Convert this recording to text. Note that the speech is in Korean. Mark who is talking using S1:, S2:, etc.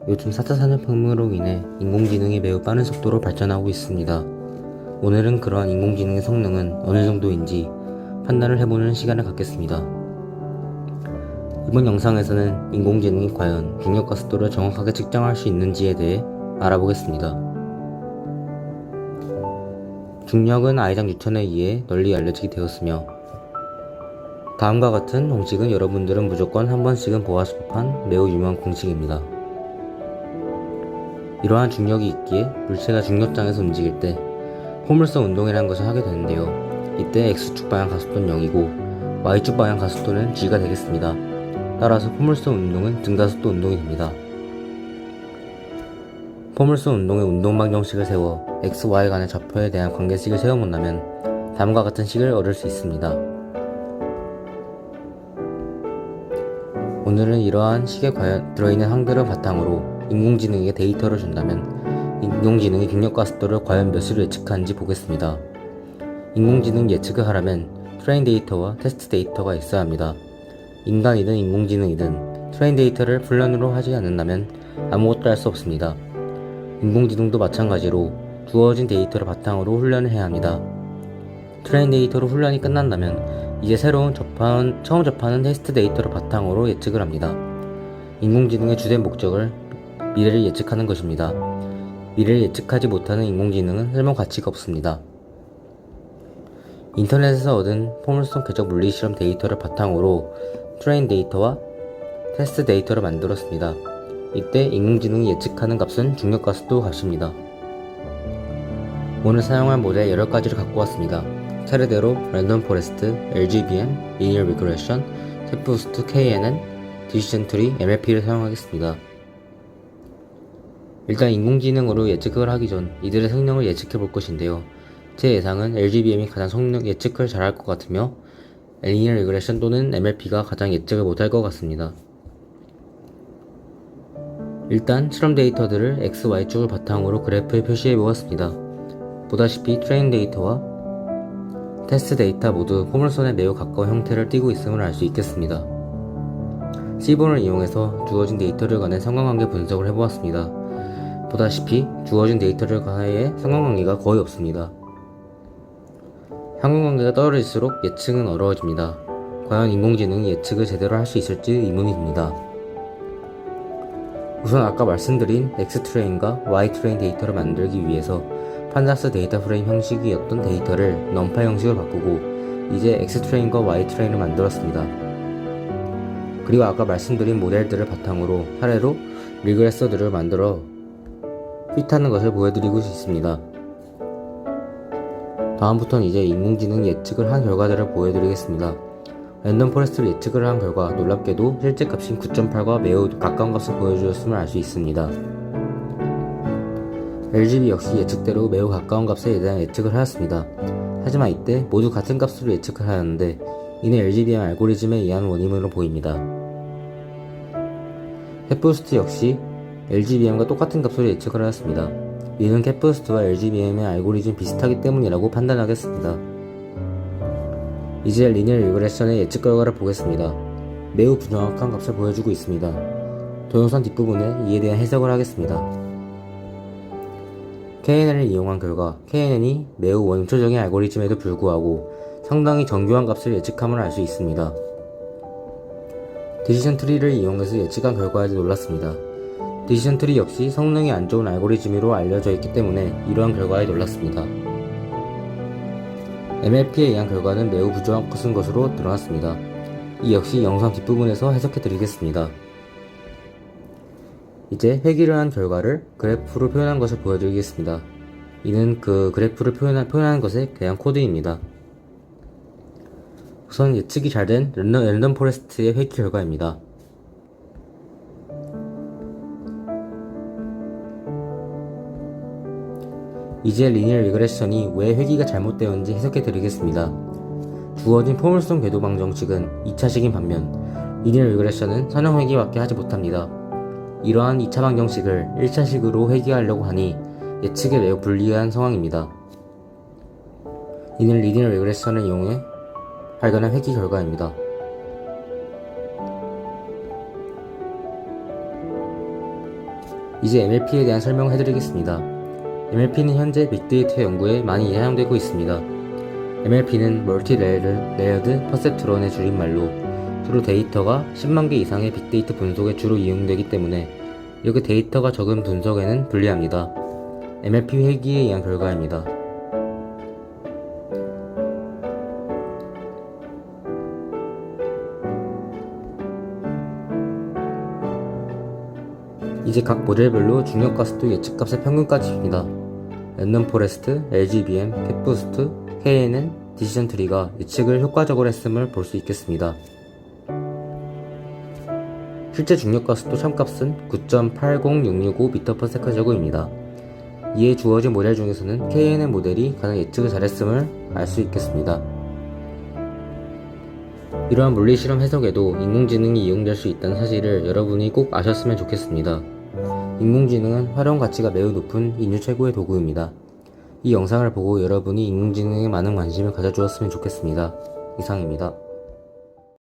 S1: 요즘 4차 산업혁명으로 인해 인공지능이 매우 빠른 속도로 발전하고 있습니다. 오늘은 그러한 인공지능의 성능은 어느 정도인지 판단을 해보는 시간을 갖겠습니다. 이번 영상에서는 인공지능이 과연 중력과 습도를 정확하게 측정할 수 있는지에 대해 알아보겠습니다. 중력은 아이작 뉴턴에 의해 널리 알려지게 되었으며 다음과 같은 공식은 여러분들은 무조건 한 번씩은 보았을 법한 매우 유명한 공식입니다. 이러한 중력이 있기에 물체가 중력장에서 움직일 때 포물선 운동이라는 것을 하게 되는데요. 이때 X축 방향 가속도는 0이고 Y축 방향 가속도는 G가 되겠습니다. 따라서 포물선 운동은 등가속도 운동이 됩니다. 포물선 운동의 운동 방정식을 세워 X, Y 간의 좌표에 대한 관계식을 세워본다면 다음과 같은 식을 얻을 수 있습니다. 오늘은 이러한 식에 들어있는 항들을 바탕으로 인공지능에게 데이터를 준다면 인공지능이 중력과 습도를 과연 몇으로 예측하는지 보겠습니다. 인공지능 예측을 하려면 트레인 데이터와 테스트 데이터가 있어야 합니다. 인간이든 인공지능이든 트레인 데이터를 훈련으로 하지 않는다면 아무것도 할 수 없습니다. 인공지능도 마찬가지로 주어진 데이터를 바탕으로 훈련을 해야 합니다. 트레인 데이터로 훈련이 끝난다면 이제 처음 접하는 테스트 데이터를 바탕으로 예측을 합니다. 인공지능의 주된 목적을 미래를 예측하는 것입니다. 미래를 예측하지 못하는 인공지능은 쓸모 가치가 없습니다. 인터넷에서 얻은 포물선 궤적 물리실험 데이터를 바탕으로 트레인 데이터와 테스트 데이터를 만들었습니다. 이때 인공지능이 예측하는 값은 중력과 습도 값입니다. 오늘 사용할 모델 여러 가지를 갖고 왔습니다. 차례대로 랜덤 포레스트, LGBM, 리니어 리그레션, 탭부스트, KNN, 디시전 트리, MLP를 사용하겠습니다. 일단 인공지능으로 예측을 하기 전 이들의 성능을 예측해 볼 것인데요. 제 예상은 LGBM이 가장 성능 예측을 잘할 것 같으며 리니어 리그레션 또는 MLP가 가장 예측을 못할 것 같습니다. 일단 실험 데이터들을 X, Y축을 바탕으로 그래프에 표시해 보았습니다. 보다시피 트레인 데이터와 테스트 데이터 모두 포물선에 매우 가까운 형태를 띠고 있음을 알 수 있겠습니다. C본을 이용해서 주어진 데이터를 간의 상관관계 분석을 해보았습니다. 보다시피 주어진 데이터를 간의 상관관계가 거의 없습니다. 상관관계가 떨어질수록 예측은 어려워집니다. 과연 인공지능이 예측을 제대로 할 수 있을지 의문이 듭니다. 우선 아까 말씀드린 X트레인과 Y트레인 데이터를 만들기 위해서 판자스 데이터 프레임 형식이었던 데이터를 넘파 형식으로 바꾸고 이제 X트레인과 Y트레인을 만들었습니다. 그리고 아까 말씀드린 모델들을 바탕으로 차례로 리그레서들을 만들어 핏하는 것을 보여드리고 있습니다. 다음부터는 이제 인공지능 예측을 한 결과들을 보여드리겠습니다. 랜덤 포레스트를 예측을 한 결과 놀랍게도 실제 값인 9.8과 매우 가까운 값을 보여주었음을 알 수 있습니다. LGB 역시 예측대로 매우 가까운 값에 대한 예측을 하였습니다. 하지만 이때 모두 같은 값으로 예측을 하였는데 이는 LGBM 알고리즘에 의한 원인으로 보입니다. 캡부스트 역시 LGBM과 똑같은 값으로 예측을 하였습니다. 이는 캡부스트와 LGBM의 알고리즘 비슷하기 때문이라고 판단하겠습니다. 이제 리니어 리그레션의 예측 결과를 보겠습니다. 매우 부정확한 값을 보여주고 있습니다. 동영상 뒷부분에 이에 대한 해석을 하겠습니다. KNN을 이용한 결과 KNN이 매우 원초적인 알고리즘에도 불구하고 상당히 정교한 값을 예측함을 알 수 있습니다. 디시전 트리를 이용해서 예측한 결과에도 놀랐습니다. 디시전 트리 역시 성능이 안 좋은 알고리즘으로 알려져 있기 때문에 이러한 결과에 놀랐습니다. MLP에 의한 결과는 매우 부정확한 것으로 드러났습니다. 이 역시 영상 뒷부분에서 해석해 드리겠습니다. 이제 회귀를 한 결과를 그래프로 표현한 것을 보여드리겠습니다. 이는 그 그래프를 표현하는 것에 대한 코드입니다. 우선 예측이 잘된 랜덤 포레스트의 회귀 결과입니다. 이제 리니어 리그레션이 왜 회귀가 잘못되었는지 해석해 드리겠습니다. 주어진 포물선 궤도 방정식은 2차식인 반면 리니어 리그레션은 선형 회귀밖에 하지 못합니다. 이러한 2차 방정식을 1차식으로 회귀하려고 하니 예측에 매우 불리한 상황입니다. 이는 리니어 리그레션을 이용해 발견한 회귀 결과입니다. 이제 MLP에 대한 설명을 해드리겠습니다. MLP는 현재 빅데이터 연구에 많이 사용되고 있습니다. MLP는 멀티-레이어드 퍼셉트론의 줄임말로 주로 데이터가 10만 개 이상의 빅데이터 분석에 주로 이용되기 때문에 이렇게 데이터가 적은 분석에는 불리합니다. MLP 회기에 의한 결과입니다. 이제 각 모델별로 중력가속도 예측값의 평균까지 줍니다. 랜덤 포레스트, LGBM, 캣부스트, KNN, 디시전 트리가 예측을 효과적으로 했음을 볼 수 있겠습니다. 실제 중력가속도 참값은 9.80665m/s 제곱입니다. 이에 주어진 모델 중에서는 KNN 모델이 가장 예측을 잘했음을 알 수 있겠습니다. 이러한 물리실험 해석에도 인공지능이 이용될 수 있다는 사실을 여러분이 꼭 아셨으면 좋겠습니다. 인공지능은 활용 가치가 매우 높은 인류 최고의 도구입니다. 이 영상을 보고 여러분이 인공지능에 많은 관심을 가져주었으면 좋겠습니다. 이상입니다.